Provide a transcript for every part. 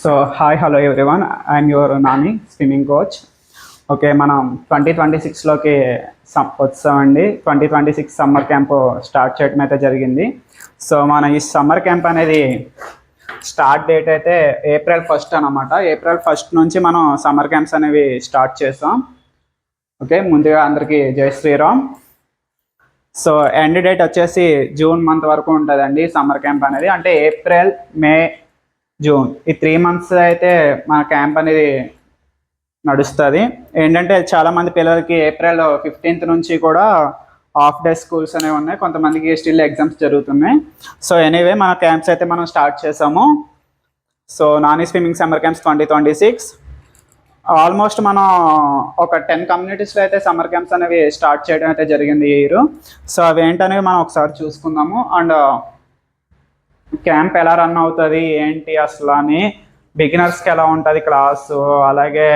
Hi, hello everyone. I'm your Nani, swimming coach. Okay, మనం 2026లోకి వచ్చామండి. 2026 summer camp start చేయడం అయితే జరిగింది. సో మన ఈ సమ్మర్ క్యాంప్ అనేది స్టార్ట్ డేట్ అయితే April 1 అనమాట. April 1 నుంచి మనం సమ్మర్ క్యాంప్స్ అనేవి స్టార్ట్ చేస్తాం. ఓకే, ముందుగా అందరికీ జై శ్రీరామ్. సో ఎండ్ డేట్ వచ్చేసి జూన్ మంత్ వరకు ఉంటుందండి సమ్మర్ క్యాంప్ అనేది. అంటే ఏప్రిల్, మే, జూన్ ఈ 3 months అయితే మన క్యాంప్ అనేది నడుస్తుంది. ఏంటంటే చాలామంది పిల్లలకి April 15th నుంచి కూడా హాఫ్ డే స్కూల్స్ అనేవి ఉన్నాయి, కొంతమందికి స్టిల్ ఎగ్జామ్స్ జరుగుతున్నాయి. సో ఎనీవే మన క్యాంప్స్ అయితే మనం స్టార్ట్ చేసాము. So Nani swimming summer camps 2026 almost మనం ఒక 10 communities అయితే సమ్మర్ క్యాంప్స్ అనేవి స్టార్ట్ చేయడం అయితే జరిగింది ఈ ఇయర్. సో అవి ఏంటనేవి మనం ఒకసారి చూసుకుందాము. అండ్ క్యాంప్ ఎలా రన్ అవుతుంది ఏంటి అసలు అని, బిగినర్స్కి ఎలా ఉంటుంది క్లాసు, అలాగే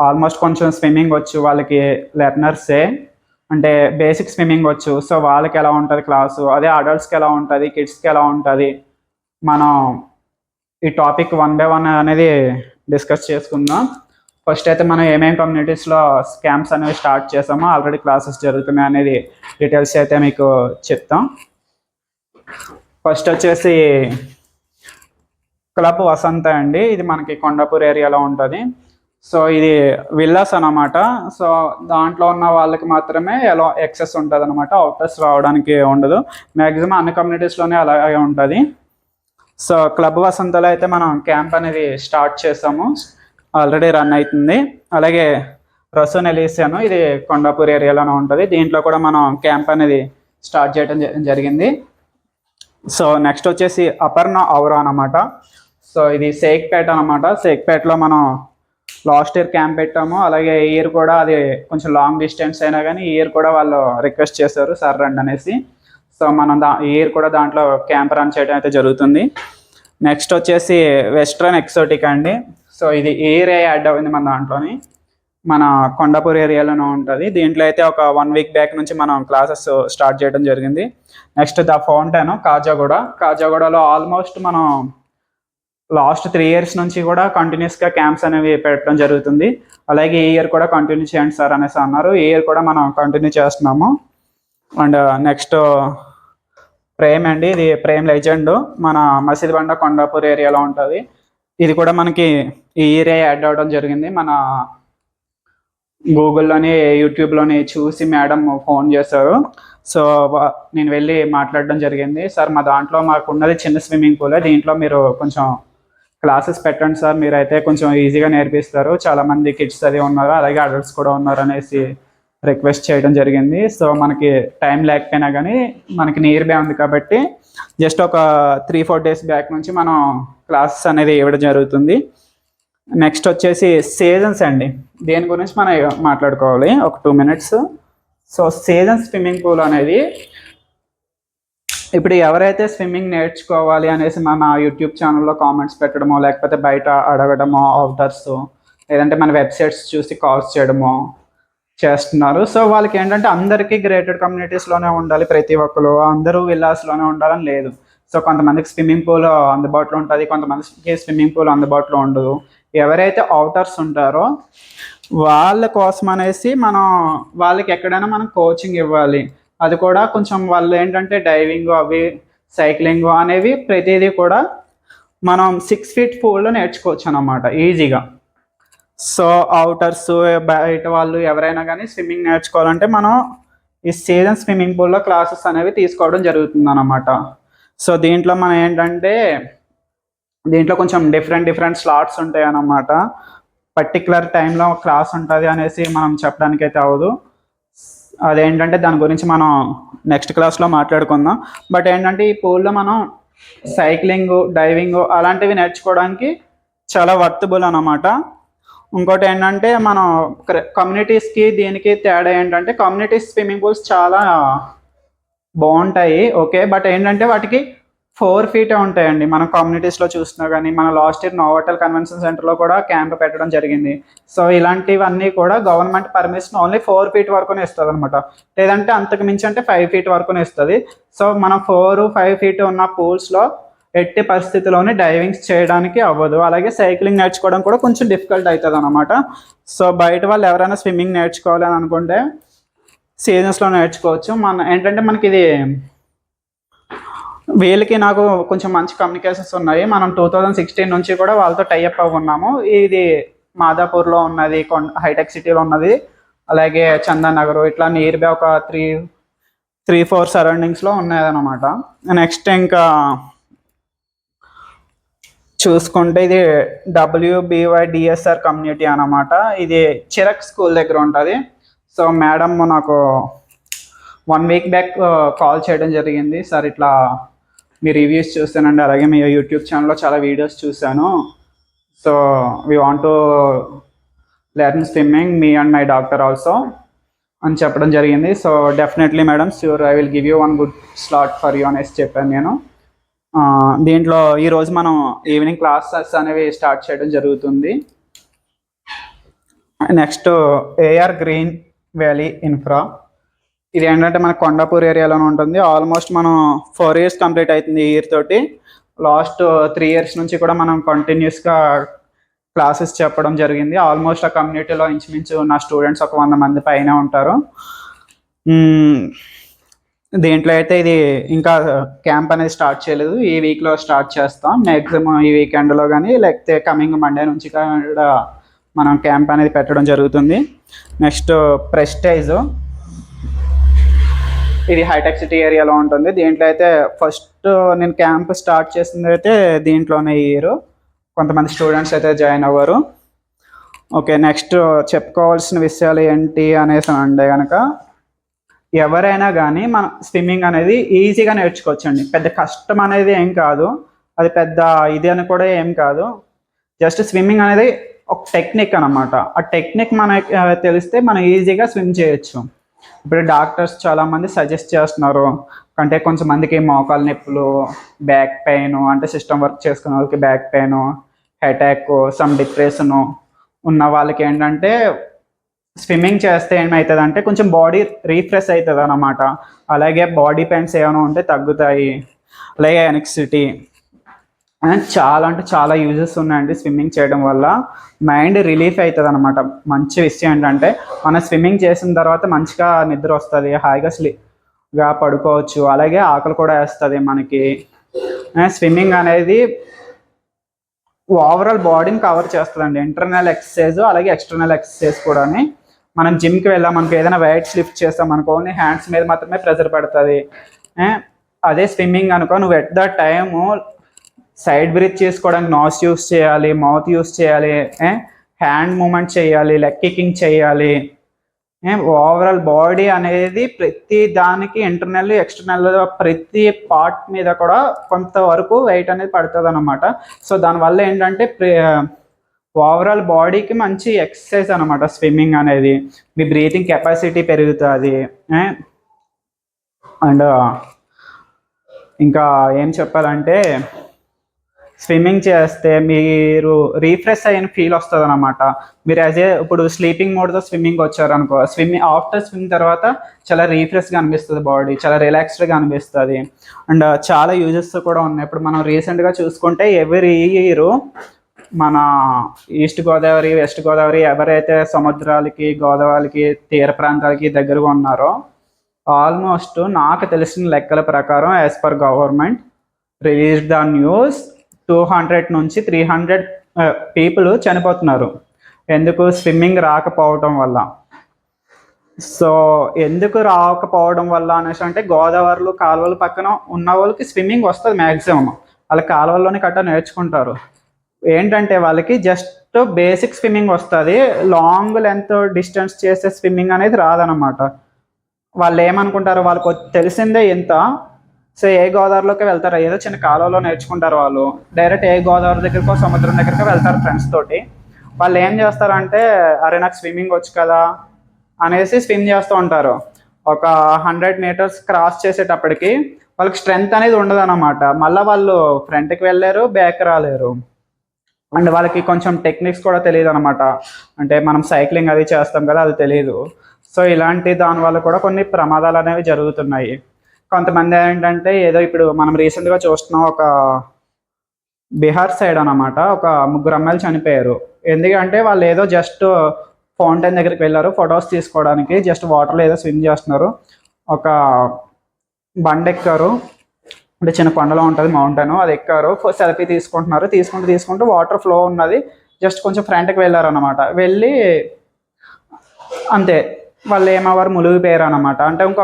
ఆల్మోస్ట్ కొంచెం స్విమ్మింగ్ వచ్చు వాళ్ళకి, లెర్నర్సే అంటే బేసిక్ స్విమ్మింగ్ వచ్చు, సో వాళ్ళకి ఎలా ఉంటుంది క్లాసు, అదే అడల్ట్స్కి ఎలా ఉంటుంది, కిడ్స్కి ఎలా ఉంటుంది, మనం ఈ టాపిక్ 1 by 1 అనేది డిస్కస్ చేసుకుందాం. ఫస్ట్ అయితే మనం ఏమేమి కమ్యూనిటీస్లో క్యాంప్స్ అనేవి స్టార్ట్ చేసామో, ఆల్రెడీ క్లాసెస్ జరుగుతున్నాయి అనేది డీటెయిల్స్ అయితే మీకు చెప్తాం. ఫస్ట్ వచ్చేసి క్లబ్ వసంత అండి, ఇది మనకి కొండాపూర్ ఏరియాలో ఉంటుంది. సో ఇది విల్లాస్ అన్నమాట. సో దాంట్లో ఉన్న వాళ్ళకి మాత్రమే ఎలా యాక్సెస్ ఉంటుంది అనమాట, అవుటర్స్ రావడానికి ఉండదు. మ్యాక్సిమం అన్ని కమ్యూనిటీస్లోనే అలాగే ఉంటుంది. సో క్లబ్ వసంతలో అయితే మనం క్యాంప్ అనేది స్టార్ట్ చేసాము, ఆల్రెడీ రన్ అవుతుంది. అలాగే రసూన్ ఎలీసియాను, ఇది కొండాపూర్ ఏరియాలోనే ఉంటుంది, దీంట్లో కూడా మనం క్యాంప్ అనేది స్టార్ట్ చేయడం జరిగింది. సో నెక్స్ట్ వచ్చేసి అపర్ణ ఔరా అనమాట. సో ఇది షేక్పేట అనమాట. షేక్పేటలో మనం లాస్ట్ ఇయర్ క్యాంప్ పెట్టాము. అలాగే ఈ ఇయర్ కూడా అది కొంచెం లాంగ్ డిస్టెన్స్ అయినా కానీ ఈ ఇయర్ కూడా వాళ్ళు రిక్వెస్ట్ చేశారు సార్ రండి అనేసి. సో మనం ఈ ఇయర్ కూడా దాంట్లో క్యాంప్ రన్ చేయడం అయితే జరుగుతుంది. నెక్స్ట్ వచ్చేసి వెస్ట్రన్ ఎక్సోటిక్ అండి. సో ఇది ఈ ఇయర్ యాడ్ అయింది మన దాంట్లోని, మన కొండాపూర్ ఏరియాలోనే ఉంటుంది. దీంట్లో అయితే ఒక 1 week బ్యాక్ నుంచి మనం క్లాసెస్ స్టార్ట్ చేయడం జరిగింది. నెక్స్ట్ ద ఫౌంటైన్ కాజాగూడలో ఆల్మోస్ట్ మనం లాస్ట్ 3 years నుంచి కూడా కంటిన్యూస్గా క్యాంప్స్ అనేవి పెట్టడం జరుగుతుంది. అలాగే ఈ ఇయర్ కూడా కంటిన్యూ చేయండి సార్ అనేసి అన్నారు. ఈ ఇయర్ కూడా మనం కంటిన్యూ చేస్తున్నాము. అండ్ నెక్స్ట్ ప్రేమ్ అండి, ఇది ప్రేమ్ లెజెండ్, మన మసీద్బండ కొండాపూర్ ఏరియాలో ఉంటుంది. ఇది కూడా మనకి ఈ ఇయర్ యాడ్ అవ్వడం జరిగింది. మన గూగుల్లోని యూట్యూబ్లోని చూసి మేడం ఫోన్ చేశారు. సో నేను వెళ్ళి మాట్లాడడం జరిగింది. సార్ మా దాంట్లో మాకు ఉన్నది చిన్న స్విమ్మింగ్ పూలే, దీంట్లో మీరు కొంచెం క్లాసెస్ పెట్టండి సార్, మీరైతే కొంచెం ఈజీగా నేర్పిస్తారు, చాలామంది కిడ్స్ అది ఉన్నారు, అలాగే అడల్ట్స్ కూడా ఉన్నారు అనేసి రిక్వెస్ట్ చేయడం జరిగింది. సో మనకి టైం లేకపోయినా కానీ మనకి నియర్ బై ఉంది కాబట్టి జస్ట్ ఒక 3-4 days బ్యాక్ నుంచి మనం క్లాసెస్ అనేది ఇవ్వడం జరుగుతుంది. నెక్స్ట్ వచ్చేసి సీజన్స్ అండి, దేని గురించి మనం మాట్లాడుకోవాలి ఒక 2 minutes. So season swimming pool అనేది ఇప్పుడు ఎవరైతే స్విమ్మింగ్ నేర్చుకోవాలి అనేసి మన యూట్యూబ్ ఛానల్లో కామెంట్స్ పెట్టడమో, లేకపోతే బయట అడగడమో, అవుటర్స్ లేదంటే మన వెబ్సైట్స్ చూసి కాల్స్ చేయడమో చేస్తున్నారు. సో వాళ్ళకి ఏంటంటే అందరికీ గ్రేటెడ్ కమ్యూనిటీస్లోనే ఉండాలి, ప్రతి ఒక్కరు అందరూ విల్లాస్లోనే ఉండాలని లేదు. సో కొంతమందికి స్విమ్మింగ్ పూల్ అందుబాటులో ఉంటుంది, కొంతమందికి స్విమ్మింగ్ పూల్ అందుబాటులో ఉండదు. ఎవరైతే అవుటర్స్ ఉంటారో వాళ్ళ కోసం అనేసి మనం వాళ్ళకి ఎక్కడైనా మనం కోచింగ్ ఇవ్వాలి. అది కూడా కొంచెం వాళ్ళు ఏంటంటే డైవింగ్ అవి, సైక్లింగ్ అనేవి ప్రతిదీ కూడా మనం 6 feet పూల్లో నేర్చుకోవచ్చు అన్నమాట ఈజీగా. సో అవుటర్స్ బయట వాళ్ళు ఎవరైనా కానీ స్విమ్మింగ్ నేర్చుకోవాలంటే మనం ఈ సీజన్ స్విమ్మింగ్ పూల్లో క్లాసెస్ అనేవి తీసుకోవడం జరుగుతుంది అన్నమాట. సో దీంట్లో మనం ఏంటంటే దీంట్లో కొంచెం డిఫరెంట్ స్లాట్స్ ఉంటాయి అన్నమాట. పర్టికులర్ టైంలో క్లాస్ ఉంటుంది అనేసి మనం చెప్పడానికైతే అవ్వదు. అదేంటంటే దాని గురించి మనం నెక్స్ట్ క్లాస్లో మాట్లాడుకుందాం. బట్ ఏంటంటే ఈ పూల్లో మనం సైక్లింగ్, డైవింగ్ అలాంటివి నేర్చుకోవడానికి చాలా వర్తబుల్ అన్నమాట. ఇంకోటి ఏంటంటే మనం కమ్యూనిటీస్కి దీనికి తేడా ఏంటంటే కమ్యూనిటీ స్విమ్మింగ్ పూల్స్ చాలా బాగుంటాయి, ఓకే, బట్ ఏంటంటే వాటికి 4 feet ఉంటాయండి. మనం కమ్యూనిటీస్లో చూసినా కానీ మన లాస్ట్ ఇయర్ నోవాటెల్ కన్వెన్షన్ సెంటర్లో కూడా క్యాంప్ పెట్టడం జరిగింది. సో ఇలాంటివన్నీ కూడా గవర్నమెంట్ పర్మిషన్ ఓన్లీ 4 feet వరకునే ఇస్తుంది అనమాట, లేదంటే అంతకు మించి అంటే 5 feet వరకునే ఇస్తుంది. సో మనం 4-5 feet ఉన్న పూల్స్లో ఎట్టి పరిస్థితిలోనే డైవింగ్స్ చేయడానికి అవ్వదు. అలాగే సైక్లింగ్ నేర్చుకోవడం కూడా కొంచెం డిఫికల్ట్ అవుతుంది అనమాట. సో బయట వాళ్ళు ఎవరైనా స్విమ్మింగ్ నేర్చుకోవాలి అని అనుకుంటే సీజన్స్లో నేర్చుకోవచ్చు. ఏంటంటే మనకి ఇది వీళ్ళకి నాకు కొంచెం మంచి కమ్యూనికేషన్స్ ఉన్నాయి. మనం 2016 నుంచి కూడా వాళ్ళతో టైఅప్ అవి ఉన్నాము. ఇది మాదాపూర్లో ఉన్నది, హైటెక్ సిటీలో ఉన్నది, అలాగే చందన్ నగర్, ఇట్లా నియర్ బై ఒక 3-4 సరౌండింగ్స్లో ఉన్నాయన్నమాట. నెక్స్ట్ ఇంకా చూసుకుంటే ఇది WBYDSR కమ్యూనిటీ అన్నమాట. ఇది చిరక్ స్కూల్ దగ్గర ఉంటుంది. సో మేడం నాకు 1 వీక్ బ్యాక్ కాల్ చేయడం జరిగింది. సార్ ఇట్లా మీ రివ్యూస్ చూస్తానండి, అలాగే మీ యూట్యూబ్ ఛానల్లో చాలా వీడియోస్ చూశాను. So we want to learn swimming, me and my doctor also అని చెప్పడం జరిగింది. So definitely madam, sure I will give you 1 good slot for you అనేసి చెప్పాను నేను. దీంట్లో ఈరోజు మనం ఈవినింగ్ క్లాసెస్ అనేవి స్టార్ట్ చేయడం జరుగుతుంది. Next AR green valley infra. ఇది ఏంటంటే మన కొండాపూర్ ఏరియాలోనే ఉంటుంది. ఆల్మోస్ట్ మనం 4 years కంప్లీట్ అవుతుంది ఈ ఇయర్ తోటి. లాస్ట్ 3 years నుంచి కూడా మనం కంటిన్యూస్గా క్లాసెస్ చెప్పడం జరిగింది. ఆల్మోస్ట్ ఆ కమ్యూనిటీలో ఇంచుమించు నా స్టూడెంట్స్ ఒక 100 మంది పైన ఉంటారు. దీంట్లో అయితే ఇది ఇంకా క్యాంప్ అనేది స్టార్ట్ చేయలేదు. ఈ వీక్లో స్టార్ట్ చేస్తాం. మ్యాక్సిమం ఈ వీకెండ్లో కానీ లేకపోతే కమింగ్ మండే నుంచి కూడా మనం క్యాంప్ అనేది పెట్టడం జరుగుతుంది. నెక్స్ట్ ప్రెస్టైజ్, ఇది హైటెక్ సిటీ ఏరియాలో ఉంటుంది. దీంట్లో అయితే ఫస్ట్ నేను క్యాంప్ స్టార్ట్ చేసింది అయితే దీంట్లోనే ఇయర్. కొంతమంది స్టూడెంట్స్ అయితే జాయిన్ అవ్వరు. ఓకే, నెక్స్ట్ చెప్పుకోవాల్సిన విషయాలు ఏంటి అనేసి అంటే కనుక, ఎవరైనా కానీ మన స్విమ్మింగ్ అనేది ఈజీగా నేర్చుకోవచ్చండి. పెద్ద కష్టం అనేది ఏం కాదు, అది పెద్ద ఇది అని కూడా ఏం కాదు. జస్ట్ స్విమ్మింగ్ అనేది ఒక టెక్నిక్ అనమాట. ఆ టెక్నిక్ మనకి తెలిస్తే మనం ఈజీగా స్విమ్ చేయొచ్చు. ఇప్పుడు డాక్టర్స్ చాలామంది సజెస్ట్ చేస్తున్నారు, అంటే కొంతమందికి మోకాలు నొప్పులు, బ్యాక్ పెయిన్, అంటే సిస్టమ్ వర్క్ చేసుకునే వాళ్ళకి back pain, headache, some depression ఉన్న వాళ్ళకి ఏంటంటే స్విమ్మింగ్ చేస్తే ఏమవుతుంది అంటే కొంచెం బాడీ రీఫ్రెష్ అవుతుంది అన్నమాట. అలాగే బాడీ పెయిన్స్ ఏమైనా ఉంటే తగ్గుతాయి. అలాగే ఎనెక్సిటీ చాలా అంటే చాలా యూజెస్ ఉన్నాయండి స్విమ్మింగ్ చేయడం వల్ల. మైండ్ రిలీఫ్ అవుతుంది అనమాట. మంచి విషయం ఏంటంటే మనం స్విమ్మింగ్ చేసిన తర్వాత మంచిగా నిద్ర వస్తుంది, హాయిగా స్లీప్గా పడుకోవచ్చు. అలాగే ఆకలి కూడా వేస్తుంది మనకి. స్విమ్మింగ్ అనేది ఓవరాల్ బాడీని కవర్ చేస్తుందండి. ఇంటర్నల్ ఎక్సర్సైజ్ అలాగే ఎక్స్టర్నల్ ఎక్సర్సైజ్ కూడా. మనం జిమ్కి వెళ్ళాం, మనకు ఏదైనా వెయిట్స్ లిఫ్ట్ చేస్తాం అనుకో, ఓన్లీ హ్యాండ్స్ మీద మాత్రమే ప్రెజర్ పడుతుంది. అదే స్విమ్మింగ్ అనుకో, నువ్వు at the time side breath చేసుకోవడానికి నాస్ యూస్ చేయాలి, మౌత్ యూస్ చేయాలి, హ్యాండ్ మూమెంట్ చేయాలి, లెగ్ కికింగ్ చేయాలి. ఓవరాల్ బాడీ అనేది ప్రతి దానికి ఇంటర్నల్ ఎక్స్టర్నల్ ప్రతి పార్ట్ మీద కూడా కొంతవరకు వెయిట్ అనేది పడుతుంది అనమాట. సో దానివల్ల ఏంటంటే ఓవరాల్ బాడీకి మంచి ఎక్సర్సైజ్ అనమాట స్విమ్మింగ్ అనేది. మీ బ్రీతింగ్ కెపాసిటీ పెరుగుతుంది. అండ్ ఇంకా ఏం చెప్పాలంటే, స్విమ్మింగ్ చేస్తే మీరు రీఫ్రెష్ అయిన ఫీల్ వస్తుంది అనమాట. మీరు ఇప్పుడు స్లీపింగ్ మోడ్తో స్విమ్మింగ్ వచ్చారనుకో, ఆఫ్టర్ స్విమ్మింగ్ తర్వాత చాలా రీఫ్రెష్గా అనిపిస్తుంది, బాడీ చాలా రిలాక్స్డ్గా అనిపిస్తుంది. అండ్ చాలా యూజెస్ కూడా ఉన్నాయి. ఇప్పుడు మనం రీసెంట్గా చూసుకుంటే ఎవ్రీ ఇయర్ మన ఈస్ట్ గోదావరి, వెస్ట్ గోదావరి ఎవరైతే సముద్రాలకి, గోదావరికి, తీర ప్రాంతాలకి దగ్గరగా ఉన్నారో, ఆల్మోస్ట్ నాకు తెలిసిన లెక్కల ప్రకారం as per government release the news 200 నుంచి 300 పీపుల్ చనిపోతున్నారు. ఎందుకు? స్విమ్మింగ్ రాకపోవడం వల్ల. సో ఎందుకు రాకపోవడం వల్ల అనేసి అంటే, గోదావరిలో కాలువల పక్కన ఉన్న వాళ్ళకి స్విమ్మింగ్ వస్తుంది మ్యాక్సిమం, వాళ్ళ కాలువల్లోనే కట్ట నేర్చుకుంటారు. ఏంటంటే వాళ్ళకి జస్ట్ బేసిక్ స్విమ్మింగ్ వస్తుంది, లాంగ్ లెంత్ డిస్టెన్స్ చేసే స్విమ్మింగ్ అనేది రాదనమాట. వాళ్ళు ఏమనుకుంటారు, వాళ్ళకు తెలిసిందే ఇంత, సో ఏ గోదావరిలోకి వెళ్తారు, ఏదో చిన్న కాలువలో నేర్చుకుంటారు. వాళ్ళు డైరెక్ట్ ఏ గోదావరి దగ్గరకో సముద్రం దగ్గరికి వెళ్తారు ఫ్రెండ్స్ తోటి. వాళ్ళు ఏం చేస్తారంటే, అరే నాకు స్విమ్మింగ్ వచ్చు కదా అనేసి స్విమ్ చేస్తూ ఉంటారు. ఒక 100 meters క్రాస్ చేసేటప్పటికి వాళ్ళకి స్ట్రెంగ్త్ అనేది ఉండదు అనమాట. మళ్ళీ వాళ్ళు ఫ్రంట్కి వెళ్ళలేరు, బ్యాక్ రాలేరు. అండ్ వాళ్ళకి కొంచెం టెక్నిక్స్ కూడా తెలియదు అనమాట. అంటే మనం సైక్లింగ్ అది చేస్తాం కదా, అది తెలియదు. సో ఇలాంటి దానివల్ల కూడా కొన్ని ప్రమాదాలు అనేవి జరుగుతున్నాయి. కొంతమంది ఏంటంటే, ఏదో ఇప్పుడు మనం రీసెంట్గా చూస్తున్నాం, ఒక బీహార్ సైడ్ అనమాట. ఒక ముగ్గురు అమ్మాయిలు చనిపోయారు. ఎందుకంటే వాళ్ళు ఏదో జస్ట్ ఫౌంటైన్ దగ్గరికి వెళ్ళారు ఫొటోస్ తీసుకోవడానికి. జస్ట్ వాటర్లో ఏదో స్విమ్ చేస్తున్నారు. ఒక బండ ఎక్కారు, అంటే చిన్న కొండలో ఉంటుంది మౌంటైన్, అది ఎక్కారు. సెల్ఫీ తీసుకుంటున్నారు. తీసుకుంటూ వాటర్ ఫ్లో ఉన్నది. జస్ట్ కొంచెం ఫ్రంట్కి వెళ్ళారనమాట. వెళ్ళి అంతే వాళ్ళు ఏమవ్వరు, మునిగిపోయారు అనమాట. అంటే ఇంకో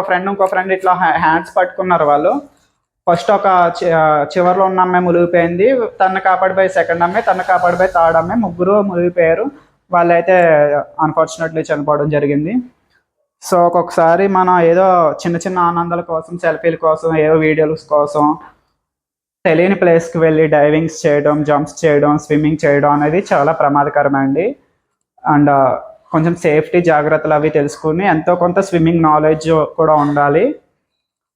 ఫ్రెండ్ ఇట్లా హ్యాండ్స్ పట్టుకున్నారు వాళ్ళు. ఫస్ట్ ఒక చివరిలో ఉన్న అమ్మాయి మునిగిపోయింది. తను కాపాడిపోయి సెకండ్ అమ్మాయి, తను కాపాడిపోయి థర్డ్ అమ్మాయి, ముగ్గురు మునిగిపోయారు. వాళ్ళైతే అన్ఫార్చునేట్లీ చనిపోవడం జరిగింది. సో ఒక్కొక్కసారి మనం ఏదో చిన్న చిన్న ఆనందాల కోసం, సెల్ఫీల కోసం, ఏదో వీడియోస్ కోసం తెలియని ప్లేస్కి వెళ్ళి డైవింగ్స్ చేయడం, జంప్స్ చేయడం, స్విమ్మింగ్ చేయడం అనేది చాలా ప్రమాదకరమండి. అండ్ కొంచెం సేఫ్టీ జాగ్రత్తలు అవి తెలుసుకుని ఎంతో కొంత స్విమ్మింగ్ నాలెడ్జ్ కూడా ఉండాలి.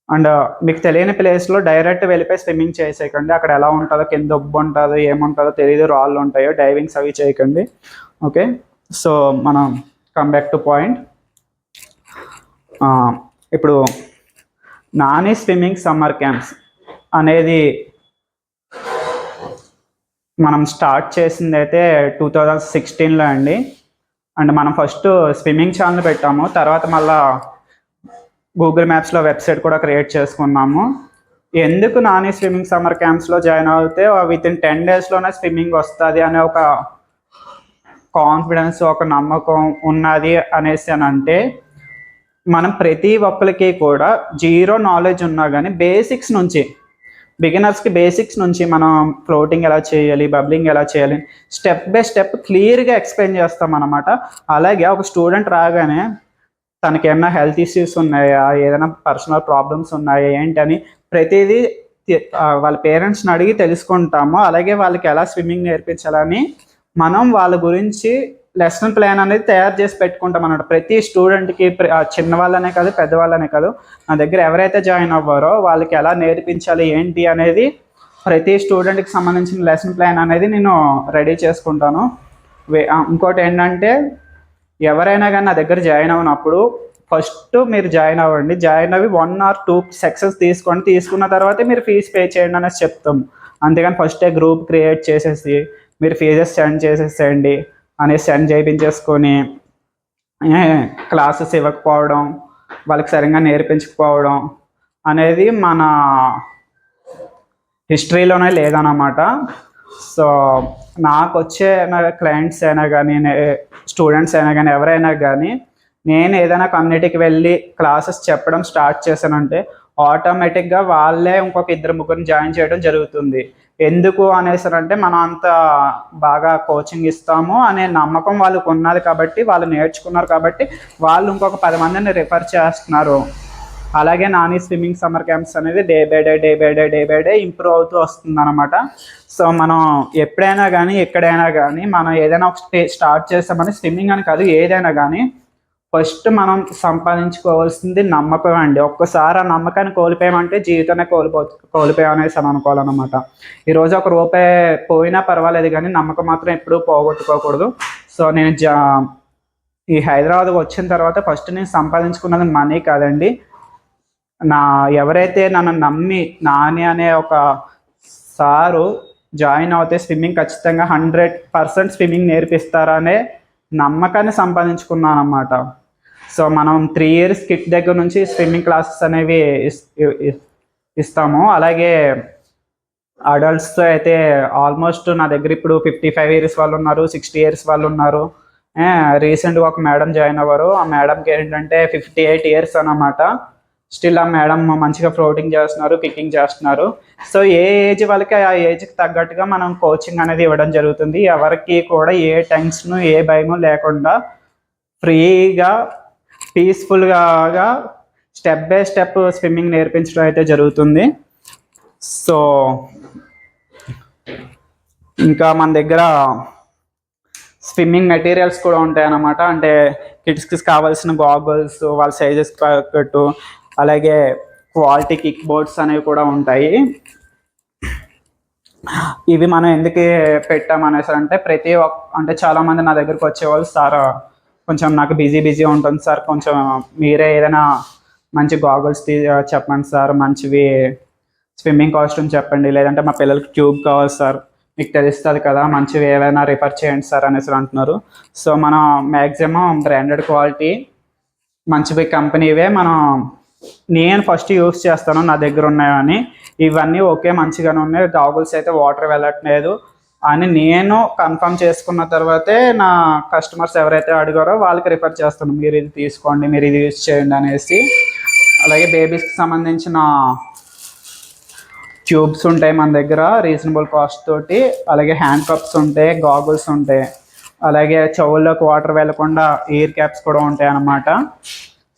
అండ్ మీకు తెలియని ప్లేస్లో డైరెక్ట్ వెళ్ళిపోయి స్విమ్మింగ్ చేసేయకండి. అక్కడ ఎలా ఉంటుందో, కింద ఉబ్బు ఉంటుందో ఏముంటుందో తెలియదు, రాళ్ళు ఉంటాయో, డైవింగ్స్ అవి చేయకండి. ఓకే, సో మనం కమ్ బ్యాక్ టు పాయింట్. ఇప్పుడు నాని స్విమ్మింగ్ సమ్మర్ క్యాంప్స్ అనేది మనం స్టార్ట్ చేసింది అయితే 2016లో అండి. అండ్ మనం ఫస్ట్ స్విమ్మింగ్ ఛానల్ పెట్టాము. తర్వాత మళ్ళీ గూగుల్ మ్యాప్స్లో వెబ్సైట్ కూడా క్రియేట్ చేసుకున్నాము. ఎందుకు నాని స్విమ్మింగ్ సమ్మర్ క్యాంప్స్లో జాయిన్ అవుతే వితిన్ 10 డేస్లోనే స్విమ్మింగ్ వస్తుంది అనే ఒక కాన్ఫిడెన్స్, ఒక నమ్మకం ఉన్నది అనేసి అని అంటే, మనం ప్రతి ఒక్కరికి కూడా జీరో నాలెడ్జ్ ఉన్నా కానీ బేసిక్స్ నుంచి, బిగినర్స్కి బేసిక్స్ నుంచి మనం ఫ్లోటింగ్ ఎలా చేయాలి, బబ్లింగ్ ఎలా చేయాలి, స్టెప్ బై స్టెప్ క్లియర్గా ఎక్స్ప్లెయిన్ చేస్తాం అన్నమాట. అలాగే ఒక స్టూడెంట్ రాగానే తనకి ఏమైనా హెల్త్ ఇష్యూస్ ఉన్నాయా, ఏదైనా పర్సనల్ ప్రాబ్లమ్స్ ఉన్నాయా ఏంటని ప్రతిదీ వాళ్ళ పేరెంట్స్ని అడిగి తెలుసుకుంటాము. అలాగే వాళ్ళకి ఎలా స్విమ్మింగ్ నేర్పించాలని మనం వాళ్ళ గురించి లెసన్ ప్లాన్ అనేది తయారు చేసి పెట్టుకుంటాం అన్నమాట. ప్రతి స్టూడెంట్కి, చిన్న వాళ్ళనే కాదు పెద్దవాళ్ళనే కాదు, నా దగ్గర ఎవరైతే జాయిన్ అవ్వారో వాళ్ళకి ఎలా నేర్పించాలి ఏంటి అనేది ప్రతి స్టూడెంట్కి సంబంధించిన లెసన్ ప్లాన్ అనేది నేను రెడీ చేసుకుంటాను. ఇంకోటి ఏంటంటే, ఎవరైనా కానీ నా దగ్గర జాయిన్ అయినప్పుడు ఫస్ట్ మీరు జాయిన్ అవ్వండి. జాయిన్ అవి 1 or 2 సెక్షన్స్ తీసుకోండి. తీసుకున్న తర్వాతే మీరు ఫీజు పే చేయండి అనేసి చెప్తాం. అంతేగాని ఫస్టే గ్రూప్ క్రియేట్ చేసేసి మీరు ఫీజెస్ సెండ్ చేసేసేయండి అనేసి సెండ్ చేయించేసుకొని క్లాసెస్ ఇవ్వకపోవడం, వాళ్ళకి సరిగ్గా నేర్పించకపోవడం అనేది మన హిస్టరీలోనే లేదన్నమాట. సో నాకు వచ్చే నా క్లయింట్స్ అయినా కానీ, స్టూడెంట్స్ అయినా కానీ, ఎవరైనా కానీ నేను ఏదైనా కమ్యూనిటీకి వెళ్ళి క్లాసెస్ చెప్పడం స్టార్ట్ చేశానంటే ఆటోమేటిక్గా వాళ్ళే ఇంకొక 2-3 జాయిన్ చేయడం జరుగుతుంది. ఎందుకు అనేసారంటే మనం అంత బాగా కోచింగ్ ఇస్తాము అనే నమ్మకం వాళ్ళకు ఉన్నది కాబట్టి, వాళ్ళు నేర్చుకున్నారు కాబట్టి వాళ్ళు ఇంకొక 10 మందిని రిఫర్ చేస్తున్నారు. అలాగే నాని స్విమ్మింగ్ సమ్మర్ క్యాంప్స్ అనేది డే బై డే ఇంప్రూవ్ అవుతూ వస్తుంది అనమాట. సో మనం ఎప్పుడైనా కానీ, ఎక్కడైనా కానీ మనం ఏదైనా ఒక స్టార్ట్ చేస్తామని, స్విమ్మింగ్ అని కాదు ఏదైనా కానీ, ఫస్ట్ మనం సంపాదించుకోవాల్సింది నమ్మకం అండి. ఒక్కసారి ఆ నమ్మకాన్ని కోల్పోయామంటే జీవితాన్ని కోల్పోయామనేసి అని అనుకోవాలన్నమాట. ఈరోజు ₹1 పోయినా పర్వాలేదు కానీ నమ్మకం మాత్రం ఎప్పుడూ పోగొట్టుకోకూడదు. సో నేను ఈ హైదరాబాద్కి వచ్చిన తర్వాత ఫస్ట్ నేను సంపాదించుకున్నది మనీ కాదండి, ఎవరైతే నన్ను నమ్మి నాని అనే ఒక సారు జాయిన్ అవుతే స్విమ్మింగ్ ఖచ్చితంగా 100% స్విమ్మింగ్ నేర్పిస్తారనే నమ్మకాన్ని సంపాదించుకున్నాను అన్నమాట. సో మనం 3 years కిట్ దగ్గర నుంచి స్విమ్మింగ్ క్లాసెస్ అనేవి ఇస్తాము. అలాగే అడల్ట్స్ అయితే ఆల్మోస్ట్ నా దగ్గర ఇప్పుడు 55 years వాళ్ళు ఉన్నారు, 60 years వాళ్ళు ఉన్నారు. రీసెంట్గా ఒక మేడం జాయిన్ అవ్వరు. ఆ మేడంకి ఏంటంటే 58 years అన్నమాట. స్టిల్ ఆ మేడం మంచిగా ఫ్లోటింగ్ చేస్తున్నారు, కిక్కింగ్ చేస్తున్నారు. సో ఏ ఏజ్ వాళ్ళకి ఆ ఏజ్కి తగ్గట్టుగా మనం కోచింగ్ అనేది ఇవ్వడం జరుగుతుంది. ఎవరికి కూడా ఏ టెన్షన్, ఏ భయము లేకుండా ఫ్రీగా, పీస్ఫుల్గా స్టెప్ బై స్టెప్ స్విమ్మింగ్ నేర్పించడం అయితే జరుగుతుంది. సో ఇంకా మన దగ్గర స్విమ్మింగ్ మెటీరియల్స్ కూడా ఉంటాయి అన్నమాట. అంటే కిడ్స్కి కావాల్సిన గాగుల్స్, వాళ్ళ సైజెస్ తగ్గట్టు, అలాగే క్వాలిటీ కిక్ బోర్డ్స్ అనేవి కూడా ఉంటాయి. ఇవి మనం ఎందుకు పెట్టామనేసి అంటే అంటే చాలామంది నా దగ్గరకు వచ్చేవాళ్ళు, సార్ కొంచెం నాకు బిజీ ఉంటుంది సార్, కొంచెం మీరే ఏదైనా మంచి గాగుల్స్ చెప్పండి సార్, మంచివి స్విమ్మింగ్ కాస్ట్యూమ్ చెప్పండి, లేదంటే మా పిల్లలకి ట్యూబ్ కావాలి సార్, మీకు తెలుస్తుంది కదా, మంచివి ఏవైనా రిఫర్ చేయండి సార్ అనేసి అంటున్నారు. సో మనం మ్యాక్సిమం బ్రాండెడ్ క్వాలిటీ మంచి కంపెనీవే నేను ఫస్ట్ యూస్ చేస్తాను, నా దగ్గర ఉన్నాయని. ఇవన్నీ ఓకే మంచిగానే ఉన్నాయి, గాగుల్స్ అయితే వాటర్ వెళ్ళట్లేదు అని నేను కన్ఫర్మ్ చేసుకున్న తర్వాతే నా కస్టమర్స్ ఎవరైతే అడిగారో వాళ్ళకి రిఫర్ చేస్తాను, మీరు ఇది తీసుకోండి, మీరు ఇది యూజ్ చేయండి అనేసి. అలాగే బేబీస్కి సంబంధించిన ట్యూబ్స్ ఉంటాయి మన దగ్గర రీజనబుల్ కాస్ట్ తోటి. అలాగే హ్యాండ్ కప్స్ ఉంటాయి, గాగుల్స్ ఉంటాయి, అలాగే చెవుల్లోకి వాటర్ వెళ్ళకుండా ఇయర్ క్యాప్స్ కూడా ఉంటాయి అన్నమాట.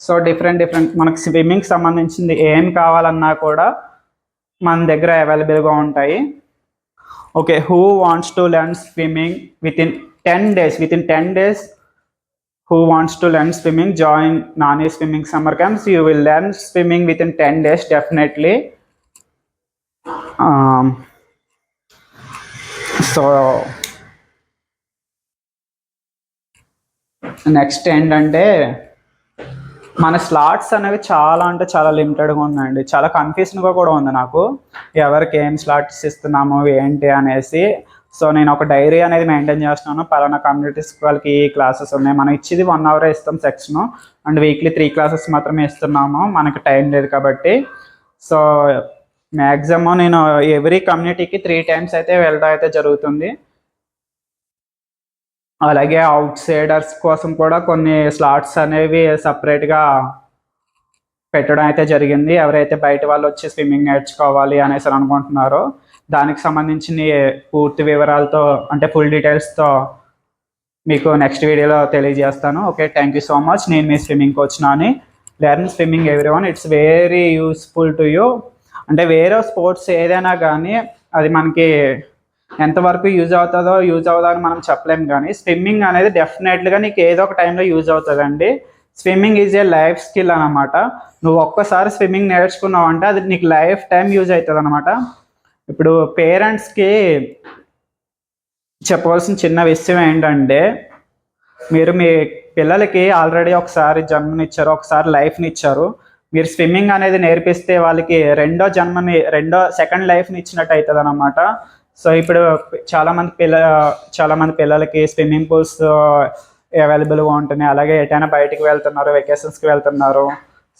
సో డిఫరెంట్ మనకి స్విమ్మింగ్కి సంబంధించింది ఏం కావాలన్నా కూడా మన దగ్గర అవైలబుల్గా ఉంటాయి. Okay, who wants to learn swimming within 10 days, who wants to learn swimming, join Nani Swimming Summer Camps. You will learn swimming within 10 days definitely. So next ఏంటంటే మన స్లాట్స్ అనేవి చాలా అంటే చాలా లిమిటెడ్గా ఉన్నాయండి. చాలా కన్ఫ్యూజన్గా కూడా ఉంది నాకు, ఎవరికి ఏం స్లాట్స్ ఇస్తున్నాము ఏంటి అనేసి. సో నేను ఒక డైరీ అనేది మెయింటైన్ చేస్తున్నాను, పలానా కమ్యూనిటీస్ వాళ్ళకి ఈ క్లాసెస్ ఉన్నాయి. మనం ఇచ్చేది 1 hour ఇస్తాం సెక్షన్, అండ్ వీక్లీ 3 classes మాత్రమే ఇస్తున్నాము, మనకి టైం లేదు కాబట్టి. సో మ్యాక్సిమం నేను ఎవ్రీ కమ్యూనిటీకి 3 times అయితే వెళ్ళడం అయితే జరుగుతుంది. అలాగే అవుట్ సైడర్స్ కోసం కూడా కొన్ని స్లాట్స్ అనేవి సపరేట్గా పెట్టడం అయితే జరిగింది. ఎవరైతే బయట వాళ్ళు వచ్చి స్విమ్మింగ్ నేర్చుకోవాలి అనేసి అనుకుంటున్నారో దానికి సంబంధించిన పూర్తి వివరాలతో, అంటే ఫుల్ డీటెయిల్స్తో మీకు నెక్స్ట్ వీడియోలో తెలియజేస్తాను. Okay, thank you so much. నేను మీ swimming coach Nani. Learn swimming everyone, it's very useful to you. అంటే వేరే స్పోర్ట్స్ ఏదైనా కానీ అది మనకి ఎంతవరకు యూజ్ అవుతుందో అని మనం చెప్పలేము, కానీ స్విమ్మింగ్ అనేది డెఫినెట్లీగా నీకు ఏదో ఒక టైంలో యూజ్ అవుతుందండి. Swimming is a life skill అనమాట. నువ్వు ఒక్కసారి స్విమ్మింగ్ నేర్చుకున్నావు అంటే అది నీకు లైఫ్ టైం యూజ్ అవుతుంది అనమాట. ఇప్పుడు పేరెంట్స్కి చెప్పవలసిన చిన్న విషయం ఏంటంటే, మీరు మీ పిల్లలకి ఆల్రెడీ ఒకసారి జన్మనిచ్చారు, ఒకసారి లైఫ్ని ఇచ్చారు. మీరు స్విమ్మింగ్ అనేది నేర్పిస్తే వాళ్ళకి సెకండ్ లైఫ్ని ఇచ్చినట్టు అవుతుంది అనమాట. సో ఇప్పుడు చాలామంది పిల్లలకి స్విమ్మింగ్ పూల్స్ అవైలబుల్గా ఉంటున్నాయి. అలాగే ఎటైనా బయటికి వెళ్తున్నారు, వెకేషన్స్కి వెళ్తున్నారు.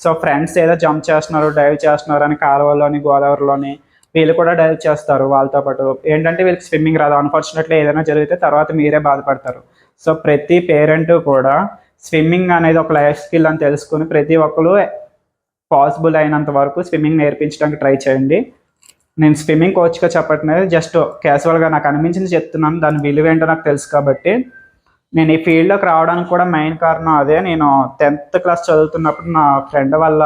సో ఫ్రెండ్స్ ఏదో జంప్ చేస్తున్నారు, డైవ్ చేస్తున్నారు అని కాలువలోని గోదావరిలోని వీళ్ళు కూడా డైవ్ చేస్తారు వాళ్ళతో పాటు. ఏంటంటే వీళ్ళకి స్విమ్మింగ్ రాదు. అన్ఫార్చునేట్లీ ఏదైనా జరిగితే తర్వాత మీరే బాధపడతారు. సో ప్రతి పేరెంట్ కూడా స్విమ్మింగ్ అనేది ఒక లైఫ్ స్కిల్ అని తెలుసుకుని ప్రతి ఒక్కరు పాసిబుల్ అయినంత వరకు స్విమ్మింగ్ నేర్పించడానికి ట్రై చేయండి. నేను స్విమ్మింగ్ కోచ్గా చెప్పట్లేదు, జస్ట్ క్యాజువల్గా నాకు అనిపించింది చెప్తున్నాను. దాని విలువ ఏంటో నాకు తెలుసు కాబట్టి. నేను ఈ ఫీల్డ్లోకి రావడానికి కూడా మెయిన్ కారణం అదే. నేను 10th class చదువుతున్నప్పుడు నా ఫ్రెండ్ వాళ్ళ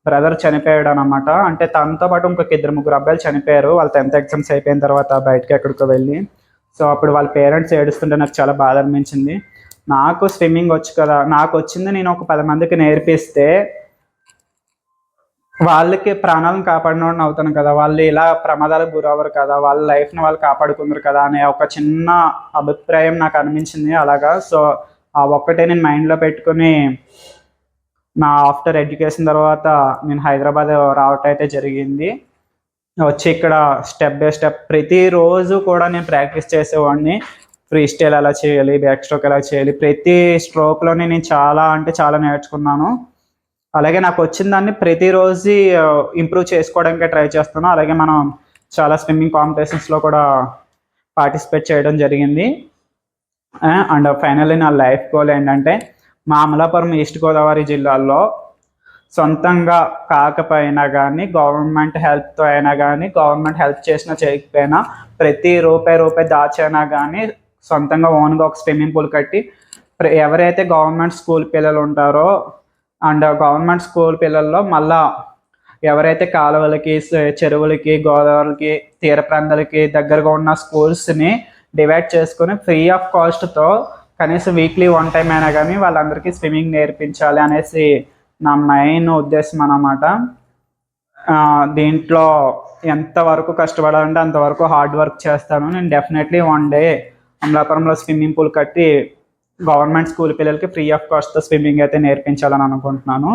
బ్రదర్ చనిపోయాడు అనమాట. అంటే తనతో పాటు ఇంకొక 2-3 అబ్బాయిలు చనిపోయారు వాళ్ళ 10th exams అయిపోయిన తర్వాత బయటకి ఎక్కడికో వెళ్ళి. సో అప్పుడు వాళ్ళ పేరెంట్స్ ఏడుస్తుంటే నాకు చాలా బాధ అనిపించింది. నాకు స్విమ్మింగ్ వచ్చు కదా, నాకు వచ్చింది నేను ఒక 10 మందికి నేర్పిస్తే వాళ్ళకి ప్రాణాలను కాపాడినోడిని అవుతాను కదా, వాళ్ళు ఇలా ప్రమాదాలకు గురవ్వరు కదా, వాళ్ళ లైఫ్ని వాళ్ళు కాపాడుకుందరు కదా అనే ఒక చిన్న అభిప్రాయం నాకు అనిపించింది అలాగా. సో ఆ ఒక్కటే నేను మైండ్లో పెట్టుకుని నా ఆఫ్టర్ ఎడ్యుకేషన్ తర్వాత నేను హైదరాబాద్ రావటం అయితే జరిగింది. వచ్చి ఇక్కడ స్టెప్ బై స్టెప్ ప్రతిరోజు కూడా నేను ప్రాక్టీస్ చేసేవాడిని. ఫ్రీ స్టైల్ ఎలా చేయాలి, బ్యాక్ స్ట్రోక్ ఎలా చేయాలి, ప్రతి స్ట్రోక్లోనే నేను చాలా అంటే చాలా నేర్చుకున్నాను. అలాగే నాకు వచ్చిన దాన్ని ప్రతిరోజు ఇంప్రూవ్ చేసుకోవడానికి ట్రై చేస్తాను. అలాగే మనం చాలా స్విమ్మింగ్ కాంపిటీషన్స్లో కూడా పార్టిసిపేట్ చేయడం జరిగింది. అండ్ ఫైనల్లీ నా లైఫ్ గోల్ ఏంటంటే, మా అమలాపురం ఈస్ట్ గోదావరి జిల్లాలో సొంతంగా కాకపోయినా కానీ గవర్నమెంట్ హెల్ప్తో అయినా కానీ, గవర్నమెంట్ హెల్ప్ చేసినా చేయకపోయినా ప్రతి రూపాయి దాచైనా కానీ సొంతంగా ఓన్గా ఒక స్విమ్మింగ్ పూల్ కట్టి ఎవరైతే గవర్నమెంట్ స్కూల్ పిల్లలు ఉంటారో అండ్ గవర్నమెంట్ స్కూల్ పిల్లల్లో మళ్ళా ఎవరైతే కాలువలకి, చెరువులకి, గోదావరికి, తీర ప్రాంతాలకి దగ్గరగా ఉన్న స్కూల్స్ని డివైడ్ చేసుకుని ఫ్రీ ఆఫ్ కాస్ట్తో కనీసం వీక్లీ 1 time అయినా కానీ వాళ్ళందరికీ స్విమ్మింగ్ నేర్పించాలి అనేసి నా మెయిన్ ఉద్దేశం అన్నమాట. దీంట్లో ఎంతవరకు కష్టపడాలంటే అంతవరకు హార్డ్ వర్క్ చేస్తాను. నేను డెఫినెట్లీ 1 day అమలాపురంలో స్విమ్మింగ్ పూల్ కట్టి గవర్నమెంట్ స్కూల్ పిల్లలకి ఫ్రీ ఆఫ్ కాస్ట్తో స్విమ్మింగ్ అయితే నేర్పించాలని అనుకుంటున్నాను.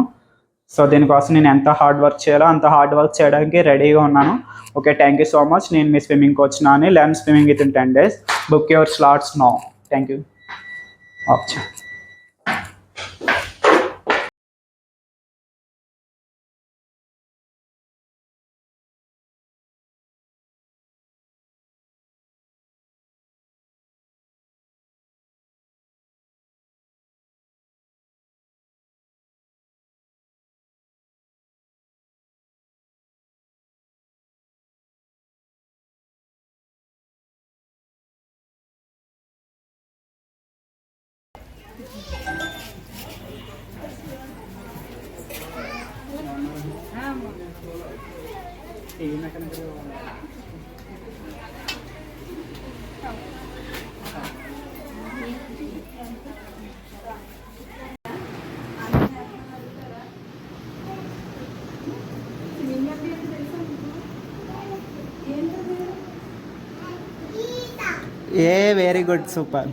సో దీనికోసం నేను ఎంత హార్డ్ వర్క్ చేయాలో అంత హార్డ్ వర్క్ చేయడానికి రెడీగా ఉన్నాను. Okay, thank you so much. నేను మీ swimming coach Nani. Learn swimming with in 10 days. Book your slots now. Thank you. Okay. ఏ వెరీ గుడ్, సూపర్.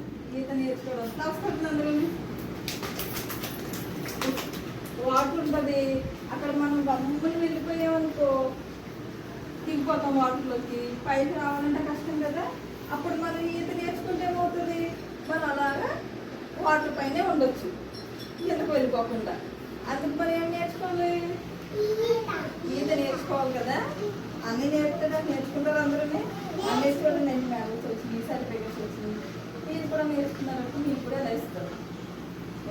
వాటర్ ఉంటుంది అక్కడ, మనం గమ్ముని వెళ్ళిపోయామనుకో దిగిపోతాం వాటర్లోకి. పైకి రావాలంటే కష్టం కదా. అప్పుడు మనం ఈత నేర్చుకుంటే ఏమవుతుంది, మనం అలాగా వాటర్ పైనే ఉండొచ్చు కిందకు వెళ్ళిపోకుండా. అందుకు మరి ఏం నేర్చుకోవాలి, ఈత నేర్చుకోవాలి కదా. అన్నీ నేర్చుకుంటారు అందరూ. అన్నీ కూడా నేను మ్యారేజ్ వచ్చి ఈ సర్టిఫికేట్స్ వచ్చింది, మీరు కూడా నేర్చుకున్నారంటే మీకు కూడా ఎలా ఇస్తారు.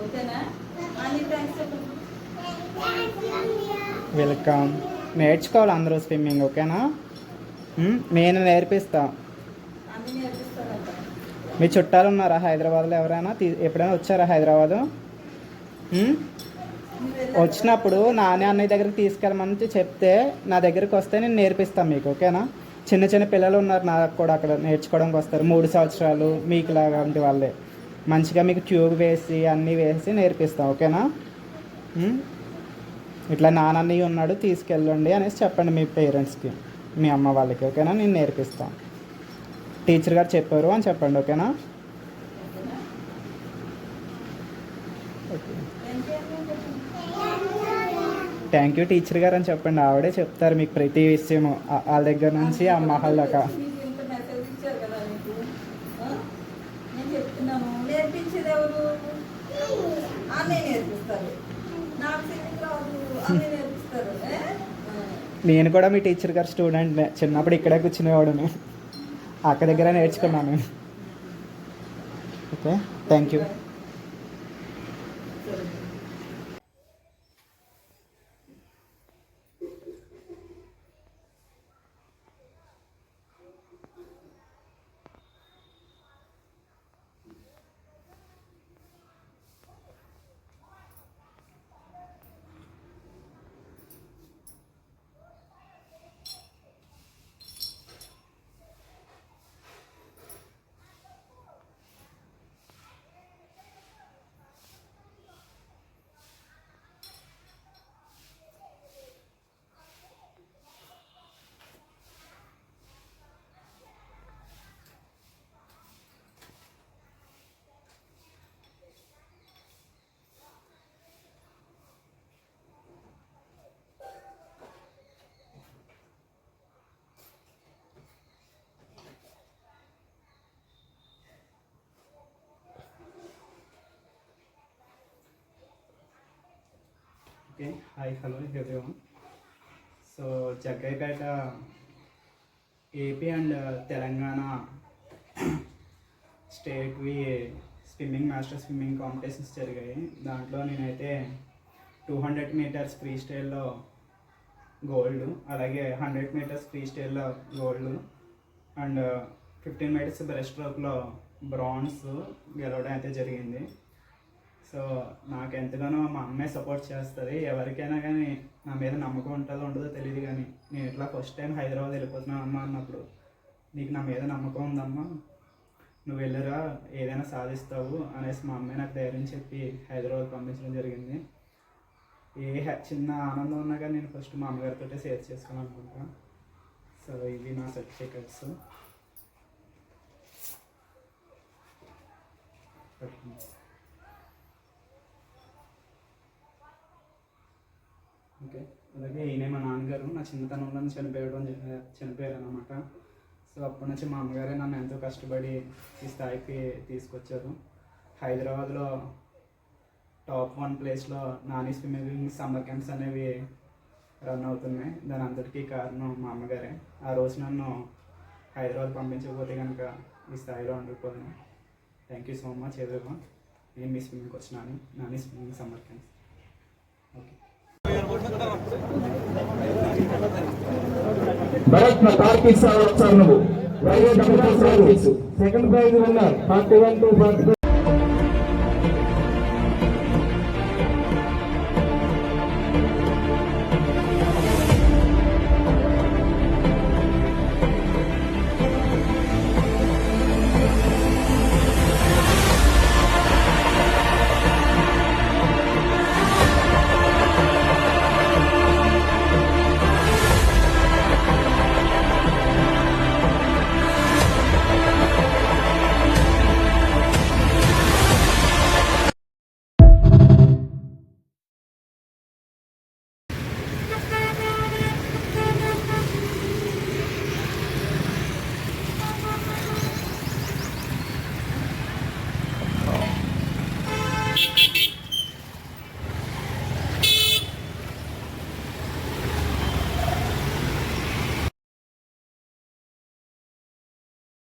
ఓకేనా? అన్ని థ్యాంక్స్ చెప్పండి. వెల్కమ్. నేర్చుకోవాలి అందరూ స్విమ్మింగ్, ఓకేనా? నేను నేర్పిస్తా. అన్నీ నేర్పిస్తారంట. మీ చుట్టాలు ఉన్నారా హైదరాబాద్లో ఎవరైనా? ఎప్పుడైనా వచ్చారా హైదరాబాదు? వచ్చినప్పుడు నాని అన్నయ్య దగ్గరికి తీసుకెళ్ళమని చెప్తే నా దగ్గరికి వస్తే నేను నేర్పిస్తాను మీకు, ఓకేనా? చిన్న చిన్న పిల్లలు ఉన్నారు నాకు కూడా అక్కడ నేర్చుకోవడానికి వస్తారు, 3 సంవత్సరాలు మీకు లాంటి వాళ్ళే. మంచిగా మీకు ట్యూబ్ వేసి అన్నీ వేసి నేర్పిస్తాం, ఓకేనా? ఇట్లా నాన్నయ్య ఉన్నాడు తీసుకెళ్ళండి అనేసి చెప్పండి మీ పేరెంట్స్కి, మీ అమ్మ వాళ్ళకి, ఓకేనా? నేను నేర్పిస్తాను, టీచర్ గారు చెప్పారు అని చెప్పండి, ఓకేనా? ఓకే, థ్యాంక్ యూ టీచర్ గారు అని చెప్పండి. ఆవిడే చెప్తారు మీకు ప్రతి విషయము, వాళ్ళ దగ్గర నుంచి అమ్మ వాళ్ళ దాకా. నేర్పించేది ఎవరు? అన్నీ నేర్పిస్తారు. నేను కూడా మీ టీచర్ గారు స్టూడెంట్. చిన్నప్పుడు ఇక్కడే కూర్చునేవాడు, అక్క దగ్గర నేర్చుకున్నాను నేను. Okay, thank you. Okay, hi, hello everyone. So Jaggayyapeta AP and Telangana స్టేట్వి స్విమ్మింగ్ మాస్టర్ స్విమ్మింగ్ కాంపిటీషన్స్ జరిగాయి. దాంట్లో నేనైతే 200 మీటర్స్ ఫ్రీ స్టైల్లో గోల్డ్, అలాగే 100 మీటర్స్ ఫ్రీ స్టైల్లో గోల్డ్ అండ్ 15 మీటర్స్ బ్రెస్ట్ స్ట్రోక్లో బ్రాంజ్ గెలవడం అయితే జరిగింది. సో నాకు ఎంతగానో మా అమ్మాయి సపోర్ట్ చేస్తుంది. ఎవరికైనా కానీ నా మీద నమ్మకం ఉంటుందో ఉండదో తెలియదు, కానీ నేను ఇట్లా ఫస్ట్ టైం హైదరాబాద్ వెళ్ళిపోతున్నాను అమ్మ అన్నప్పుడు, నీకు నా మీద నమ్మకం ఉందమ్మా, నువ్వు వెళ్ళరా ఏదైనా సాధిస్తావు అనేసి మా అమ్మాయి నాకు ధైర్యం చెప్పి హైదరాబాద్ పంపించడం జరిగింది. చిన్న ఆనందం ఉన్నా కానీ నేను ఫస్ట్ మా అమ్మగారితో షేర్ చేసుకోవాలి అనుకుంటాను. సో ఇవి నా సర్టిఫికెట్స్. అలాగే ఈయనే మా నాన్నగారు నా చిన్నతనంలో చనిపోయారు అనమాట. సో అప్పటి నుంచి మా అమ్మగారే నన్ను ఎంతో కష్టపడి ఈ స్థాయికి తీసుకొచ్చారు. హైదరాబాద్లో టాప్ 1 ప్లేస్లో నాని స్విమ్మింగ్ సమ్మర్ క్యాంప్స్ అనేవి రన్ అవుతున్నాయి. దాని అంతటికీ కారణం మా అమ్మగారే. ఆ రోజు నన్ను హైదరాబాద్ పంపించకపోతే కనుక ఈ స్థాయిలో ఉండకపోయాను. Thank you so much everyone. నేను మీ స్విమ్మింగ్కి వచ్చినాను, Nani swimming summer camps. Okay. Bharat Karthik sir వచ్చారు. నువ్వు సెకండ్ ప్రైజ్ విన్నర్ 41 to 45.